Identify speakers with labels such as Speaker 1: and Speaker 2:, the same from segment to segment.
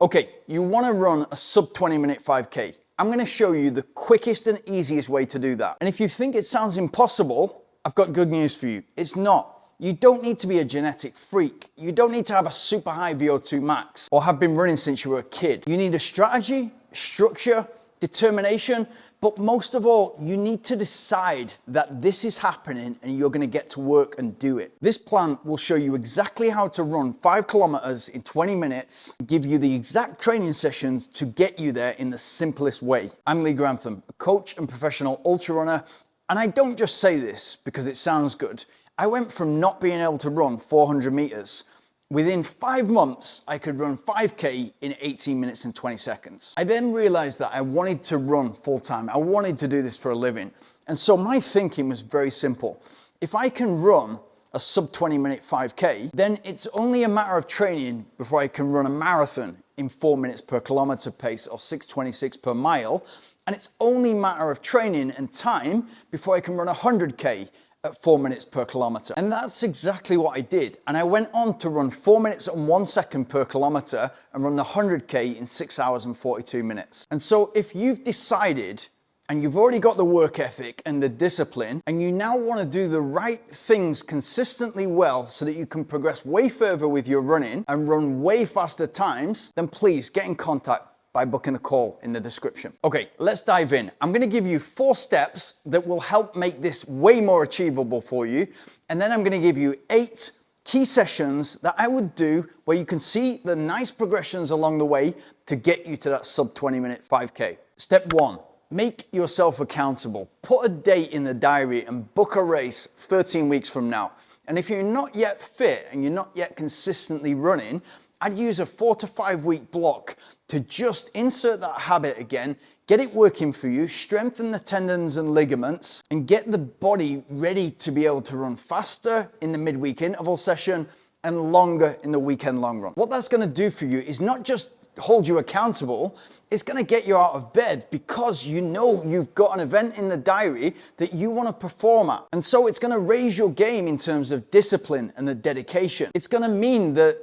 Speaker 1: Okay, you want to run a sub 20-minute 5K. I'm going to show you the quickest and easiest way to do that. And if you think it sounds impossible, I've got good news for you. It's not. You don't need to be a genetic freak. You don't need to have a super high VO2 max or have been running since you were a kid. You need a strategy, structure, determination, but most of all, you need to decide that this is happening and you're going to get to work and do it. This plan will show you exactly how to run 5 kilometers in 20 minutes, give you the exact training sessions to get you there in the simplest way. I'm Lee Grantham, a coach and professional ultra runner, and I don't just say this because it sounds good. I went from not being able to run 400 meters. Within 5 months, I could run 5K in 18 minutes and 20 seconds. I then realized that I wanted to run full time. I wanted to do this for a living. And so my thinking was very simple. If I can run a sub 20-minute 5K, then it's only a matter of training before I can run a marathon in 4 minutes per kilometer pace or 6:26 per mile. And it's only a matter of training and time before I can run 100K at 4 minutes per kilometer. And that's exactly what I did. And I went on to run 4 minutes and 1 second per kilometer and run the 100K in 6 hours and 42 minutes. And so if you've decided and you've already got the work ethic and the discipline, and you now want to do the right things consistently well so that you can progress way further with your running and run way faster times, then please get in contact by booking a call in the description. Okay, let's dive in. I'm gonna give you 4 steps that will help make this way more achievable for you. And then I'm gonna give you 8 key sessions that I would do where you can see the nice progressions along the way to get you to that sub 20-minute 5K. Step 1, make yourself accountable. Put a date in the diary and book a race 13 weeks from now. And if you're not yet fit and you're not yet consistently running, I'd use a 4 to 5 week block to just insert that habit again, get it working for you, strengthen the tendons and ligaments, and get the body ready to be able to run faster in the midweek interval session and longer in the weekend long run. What that's gonna do for you is not just hold you accountable, it's gonna get you out of bed because you know you've got an event in the diary that you wanna perform at. And so it's gonna raise your game in terms of discipline and the dedication. It's gonna mean that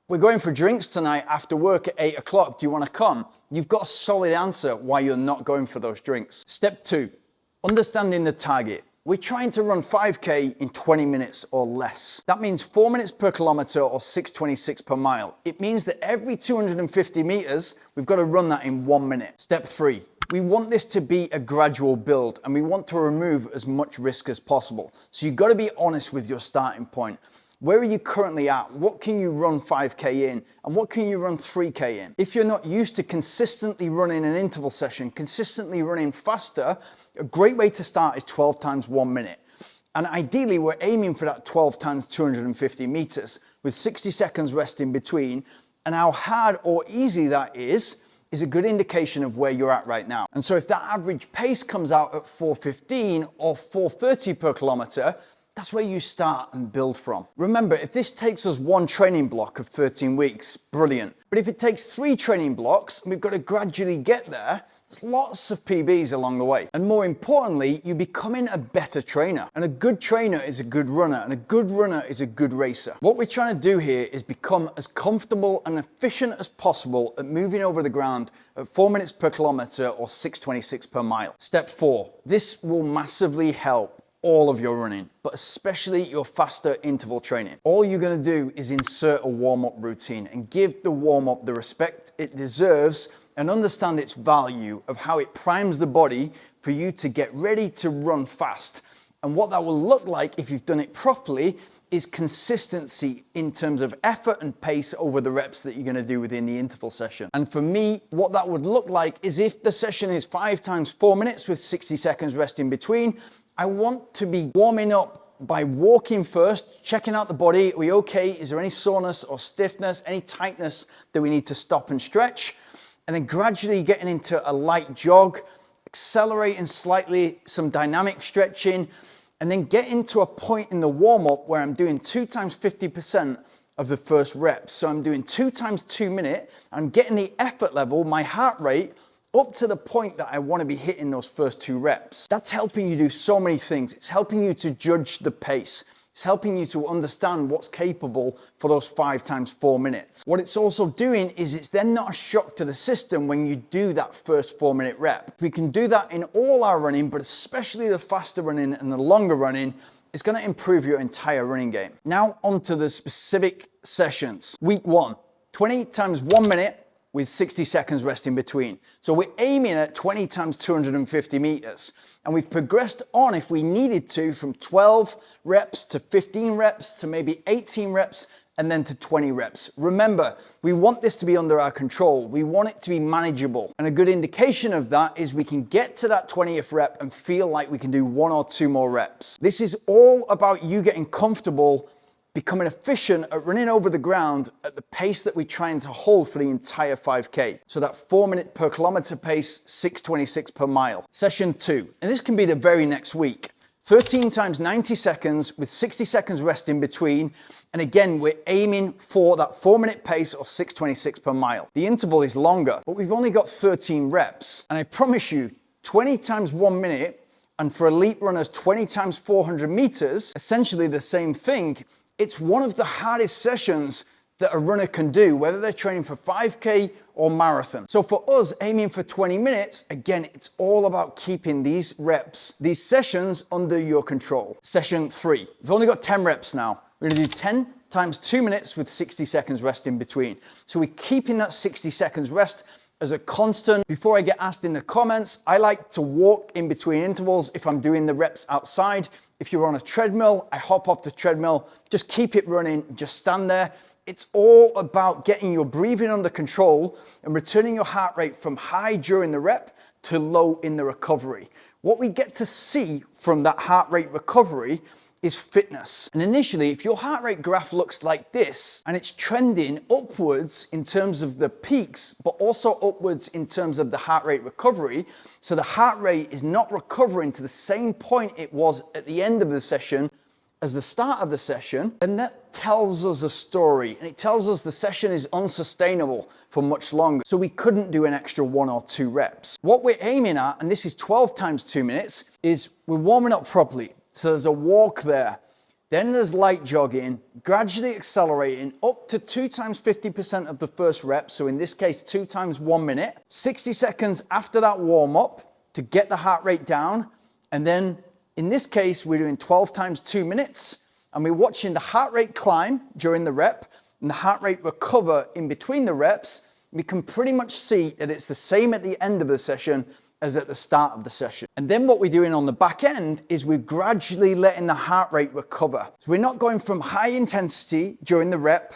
Speaker 1: we're going for drinks tonight after work at 8 o'clock. Do you want to come? You've got a solid answer why you're not going for those drinks. Step 2, understanding the target. We're trying to run 5K in 20 minutes or less. That means 4 minutes per kilometer or 6:26 per mile. It means that every 250 meters, we've got to run that in 1 minute. Step 3, we want this to be a gradual build and we want to remove as much risk as possible. So you've got to be honest with your starting point. Where are you currently at? What can you run 5K in? And what can you run 3K in? If you're not used to consistently running an interval session, consistently running faster, a great way to start is 12 times 1 minute. And ideally, we're aiming for that 12 times 250 meters with 60 seconds rest in between. And how hard or easy that is a good indication of where you're at right now. And so if that average pace comes out at 4:15 or 4:30 per kilometer, that's where you start and build from. Remember, if this takes us 1 training block of 13 weeks, brilliant. But if it takes 3 training blocks and we've got to gradually get there, there's lots of PBs along the way. And more importantly, you're becoming a better trainer. And a good trainer is a good runner, and a good runner is a good racer. What we're trying to do here is become as comfortable and efficient as possible at moving over the ground at 4 minutes per kilometer or 6:26 per mile. Step 4, this will massively help all of your running, but especially your faster interval training. All you're gonna do is insert a warm-up routine and give the warm-up the respect it deserves and understand its value of how it primes the body for you to get ready to run fast. And what that will look like if you've done it properly is consistency in terms of effort and pace over the reps that you're gonna do within the interval session. And for me, what that would look like is if the session is 5 times 4 minutes with 60 seconds rest in between, I want to be warming up by walking first, checking out the body. Are we okay? Is there any soreness or stiffness, any tightness that we need to stop and stretch? And then gradually getting into a light jog, accelerating slightly, some dynamic stretching, and then getting to a point in the warm-up where I'm doing 2 times 50% of the first reps. So I'm doing 2 times 2 minutes. I'm getting the effort level, my heart rate, up to the point that I want to be hitting those first 2 reps. That's helping you do so many things. It's helping you to judge the pace. It's helping you to understand what's capable for those 5 times 4 minutes. What it's also doing is it's then not a shock to the system when you do that first 4-minute rep. We can do that in all our running, but especially the faster running and the longer running, it's going to improve your entire running game. Now onto the specific sessions. Week 1, 20 times 1 minute with 60 seconds rest in between. So we're aiming at 20 times 250 meters. And we've progressed on, if we needed to, from 12 reps to 15 reps to maybe 18 reps and then to 20 reps. Remember, we want this to be under our control. We want it to be manageable. And a good indication of that is we can get to that 20th rep and feel like we can do 1 or 2 more reps. This is all about you getting comfortable, becoming efficient at running over the ground at the pace that we're trying to hold for the entire 5K. So that 4 minute per kilometer pace, 6:26 per mile. Session 2, and this can be the very next week. 13 times 90 seconds with 60 seconds rest in between. And again, we're aiming for that 4 minute pace of 6:26 per mile. The interval is longer, but we've only got 13 reps. And I promise you, 20 times 1 minute, and for elite runners, 20 times 400 meters, essentially the same thing. It's one of the hardest sessions that a runner can do, whether they're training for 5K or marathon. So for us, aiming for 20 minutes, again, it's all about keeping these reps, these sessions under your control. Session 3, we've only got 10 reps now. We're gonna do 10 times 2 minutes with 60 seconds rest in between. So we're keeping that 60 seconds rest as a constant. Before I get asked in the comments, I like to walk in between intervals if I'm doing the reps outside. If you're on a treadmill, I hop off the treadmill, just keep it running, just stand there. It's all about getting your breathing under control and returning your heart rate from high during the rep to low in the recovery. What we get to see from that heart rate recovery is fitness. And initially, if your heart rate graph looks like this, and it's trending upwards in terms of the peaks, but also upwards in terms of the heart rate recovery, so the heart rate is not recovering to the same point it was at the end of the session as the start of the session, then that tells us a story, and it tells us the session is unsustainable for much longer. So we couldn't do an extra 1 or 2 reps. What we're aiming at, and this is 12 times 2 minutes, is we're warming up properly. So there's a walk there, then there's light jogging, gradually accelerating up to 2 times 50% of the first rep. So in this case, 2 times 1 minute, 60 seconds after that warm up to get the heart rate down. And then in this case, we're doing 12 times 2 minutes and we're watching the heart rate climb during the rep and the heart rate recover in between the reps. We can pretty much see that it's the same at the end of the session as at the start of the session. And then what we're doing on the back end is we're gradually letting the heart rate recover. So we're not going from high intensity during the rep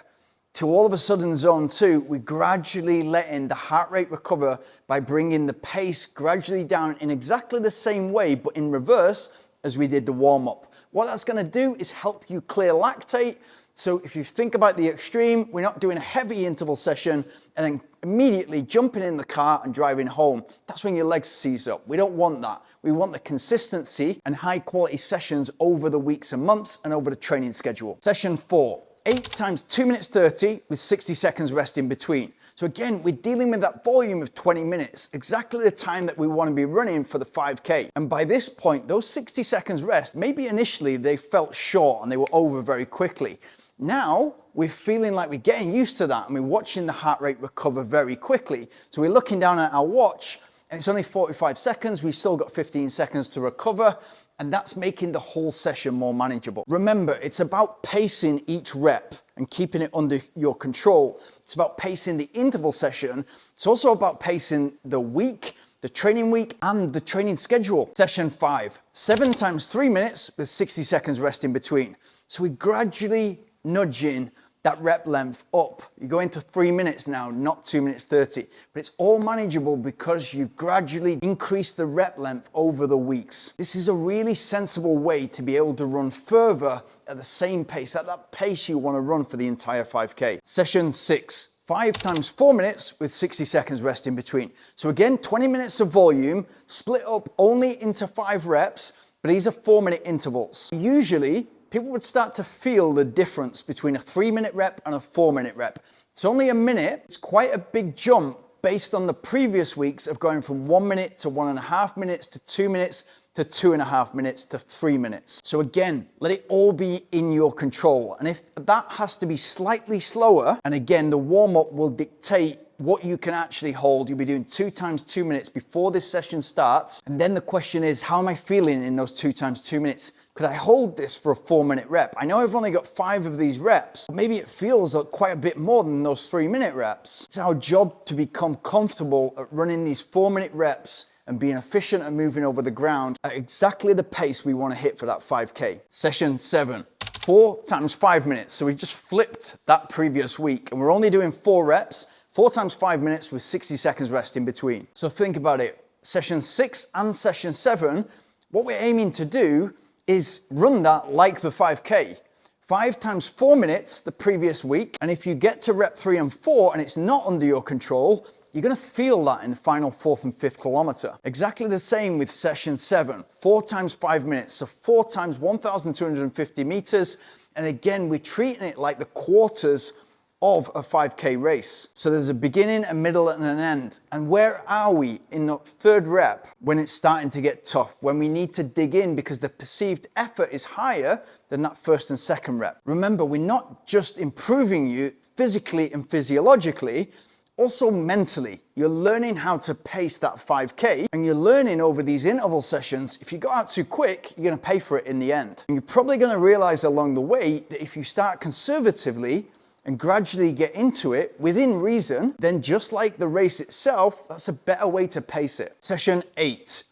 Speaker 1: to all of a sudden zone 2. We're gradually letting the heart rate recover by bringing the pace gradually down in exactly the same way, but in reverse as we did the warm up. What that's gonna do is help you clear lactate. So if you think about the extreme, we're not doing a heavy interval session and then immediately jumping in the car and driving home. That's when your legs seize up. We don't want that. We want the consistency and high quality sessions over the weeks and months and over the training schedule. Session 4, 8 times 2 minutes 30 with 60 seconds rest in between. So again, we're dealing with that volume of 20 minutes, exactly the time that we want to be running for the 5K. And by this point, those 60 seconds rest, maybe initially they felt short and they were over very quickly. Now, we're feeling like we're getting used to that and we're watching the heart rate recover very quickly. So we're looking down at our watch and it's only 45 seconds. We've still got 15 seconds to recover, and that's making the whole session more manageable. Remember, it's about pacing each rep and keeping it under your control. It's about pacing the interval session. It's also about pacing the week, the training week, and the training schedule. Session 5, 7 times 3 minutes with 60 seconds rest in between. So we're gradually nudging that rep length up. You go into 3 minutes now, not 2 minutes 30, but it's all manageable because you've gradually increased the rep length over the weeks. This is a really sensible way to be able to run further at the same pace, at that pace you want to run for the entire 5K. Session 6, 5 times 4 minutes with 60 seconds rest in between. So again, 20 minutes of volume, split up only into 5 reps, but these are 4-minute intervals. Usually, people would start to feel the difference between a 3-minute rep and a 4-minute rep. It's only a minute. It's quite a big jump based on the previous weeks of going from 1 minute to 1.5 minutes to 2 minutes to 2.5 minutes to 3 minutes. So again, let it all be in your control. And if that has to be slightly slower, and again, the warm up will dictate what you can actually hold. You'll be doing 2 times 2 minutes before this session starts. And then the question is, how am I feeling in those 2 times 2 minutes? Could I hold this for a 4-minute rep? I know I've only got 5 of these reps. Maybe it feels like quite a bit more than those 3-minute reps. It's our job to become comfortable at running these 4-minute reps and being efficient and moving over the ground at exactly the pace we want to hit for that 5K. Session 7. 4 times 5 minutes. So we just flipped that previous week and we're only doing 4 reps, 4 times 5 minutes with 60 seconds rest in between. So think about it. Session 6 and session 7, what we're aiming to do is run that like the 5K. 5 times 4 minutes the previous week. And if you get to rep 3 and 4 and it's not under your control, you're gonna feel that in the final 4th and 5th kilometer. Exactly the same with session 7, 4 times 5 minutes. So 4 times 1,250 meters. And again, we're treating it like the quarters of a 5K race. So there's a beginning, a middle, and an end. And where are we in the 3rd rep when it's starting to get tough, when we need to dig in because the perceived effort is higher than that 1st and 2nd rep? Remember, we're not just improving you physically and physiologically, also mentally. You're learning how to pace that 5K, and you're learning over these interval sessions, if you go out too quick, you're gonna pay for it in the end. And you're probably gonna realize along the way that if you start conservatively and gradually get into it within reason, then just like the race itself, that's a better way to pace it. Session 8.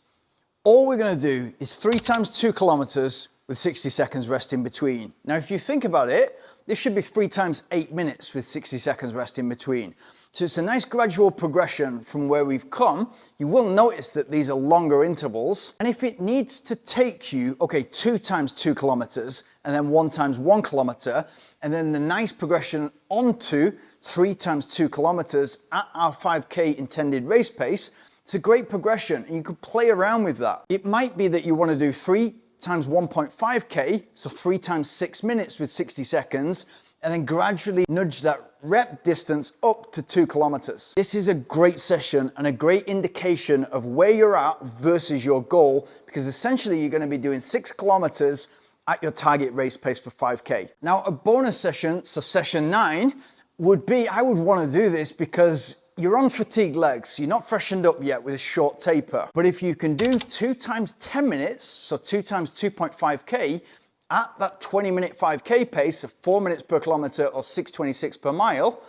Speaker 1: All we're gonna do is 3 times 2 kilometers with 60 seconds rest in between. Now, if you think about it, this should be 3 times 8 minutes with 60 seconds rest in between. So it's a nice gradual progression from where we've come. You will notice that these are longer intervals. And if it needs to take you, okay, 2 times 2 kilometers and then 1 times 1 kilometer, and then the nice progression onto 3 times 2 kilometers at our 5K intended race pace, it's a great progression and you could play around with that. It might be that you want to do 3 times 1.5K, so 3 times 6 minutes with 60 seconds, and then gradually nudge that rep distance up to 2 kilometers. This is a great session and a great indication of where you're at versus your goal, because essentially you're going to be doing 6 kilometers at your target race pace for 5K. Now, a bonus session, so session 9, would be, I would want to do this because you're on fatigued legs, you're not freshened up yet with a short taper. But if you can do 2 times 10 minutes, so 2 times 2.5K, at that 20-minute 5K pace of 4 minutes per kilometer or 6:26 per mile,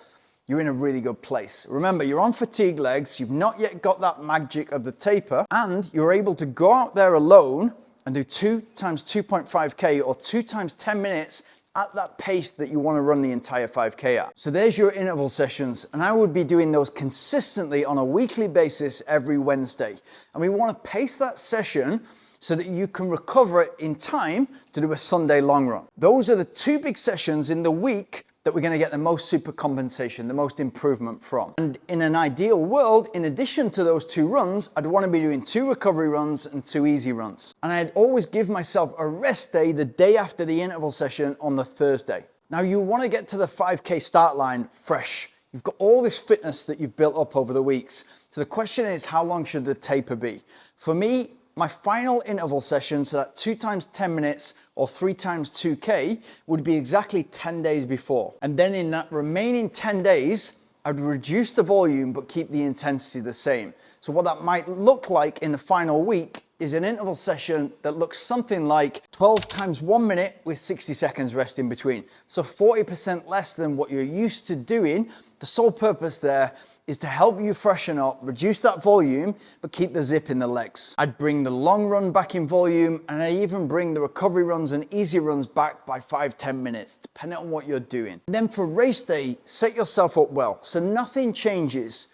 Speaker 1: you're in a really good place. Remember, you're on fatigued legs, you've not yet got that magic of the taper, and you're able to go out there alone and do 2 times 2.5K or 2 times 10 minutes at that pace that you want to run the entire 5K at. So there's your interval sessions, and I would be doing those consistently on a weekly basis every Wednesday. And we want to pace that session so that you can recover it in time to do a Sunday long run. Those are the 2 big sessions in the week that we're gonna get the most super compensation, the most improvement from. And in an ideal world, in addition to those 2 runs, I'd wanna be doing 2 recovery runs and 2 easy runs. And I'd always give myself a rest day the day after the interval session on the Thursday. Now, you wanna get to the 5K start line fresh. You've got all this fitness that you've built up over the weeks. So the question is, how long should the taper be? For me, my final interval session, so that 2 times 10 minutes or 3 times 2K, would be exactly 10 days before. And then in that remaining 10 days, I'd reduce the volume but keep the intensity the same. So what that might look like in the final week is an interval session that looks something like 12 times 1 minute with 60 seconds rest in between. So 40% less than what you're used to doing. The sole purpose there is to help you freshen up, reduce that volume, but keep the zip in the legs. I'd bring the long run back in volume, and I even bring the recovery runs and easy runs back by 5-10 minutes, depending on what you're doing. And then for race day, set yourself up well, so nothing changes.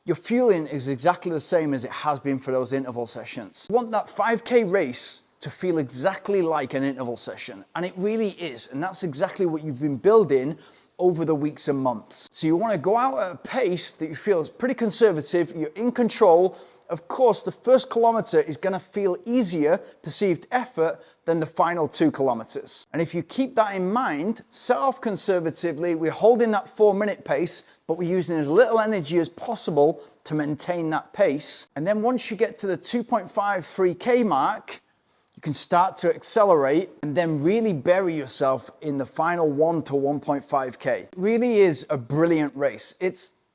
Speaker 1: Your fueling is exactly the same as it has been for those interval sessions. You want that 5K race to feel exactly like an interval session, and it really is, and that's exactly what you've been building over the weeks and months. So you want to go out at a pace that you feel is pretty conservative, you're in control. Of course, the first kilometer is going to feel easier perceived effort than the final 2 kilometers. And if you keep that in mind, set off conservatively, we're holding that 4-minute pace, but we're using as little energy as possible to maintain that pace. And then once you get to the 2.5, 3K mark, you can start to accelerate and then really bury yourself in the final 1 to 1.5K. It really is a brilliant race.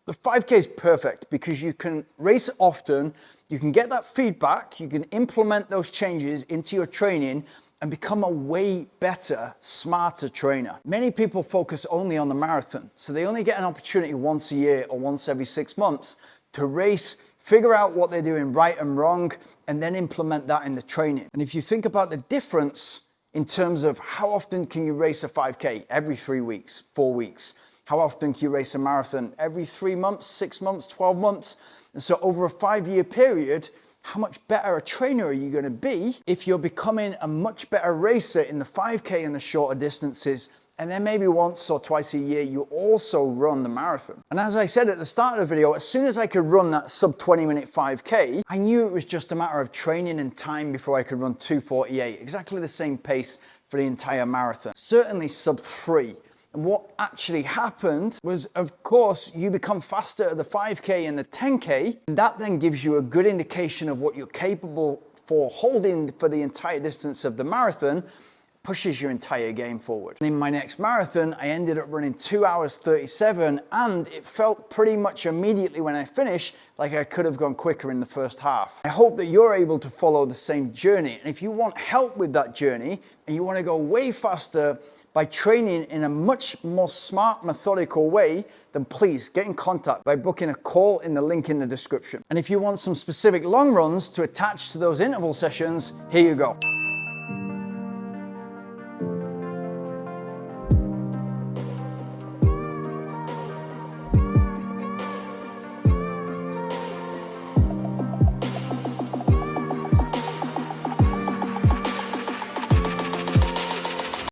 Speaker 1: The 5K is perfect because you can race often, you can get that feedback, you can implement those changes into your training and become a way better, smarter trainer. Many people focus only on the marathon, so they only get an opportunity once a year or once every 6 months to race, figure out what they're doing right and wrong, and then implement that in the training. And if you think about the difference in terms of how often can you race a 5K? Every 3 weeks, 4 weeks. How often can you race a marathon? Every 3 months, 6 months, 12 months. And so over a 5-year period, how much better a trainer are you going to be if you're becoming a much better racer in the 5K and the shorter distances, and then maybe once or twice a year you also run the marathon. And as I said at the start of the video, as soon as I could run that sub 20-minute 5K, I knew it was just a matter of training and time before I could run 2:48, exactly the same pace for the entire marathon. Certainly sub 3. And what actually happened was, of course, you become faster at the 5K and the 10K, and that then gives you a good indication of what you're capable for holding for the entire distance of the marathon, pushes your entire game forward. And in my next marathon, I ended up running 2 hours 37, and it felt pretty much immediately when I finished like I could have gone quicker in the first half. I hope that you're able to follow the same journey. And if you want help with that journey and you want to go way faster by training in a much more smart, methodical way, then please get in contact by booking a call in the link in the description. And if you want some specific long runs to attach to those interval sessions, here you go.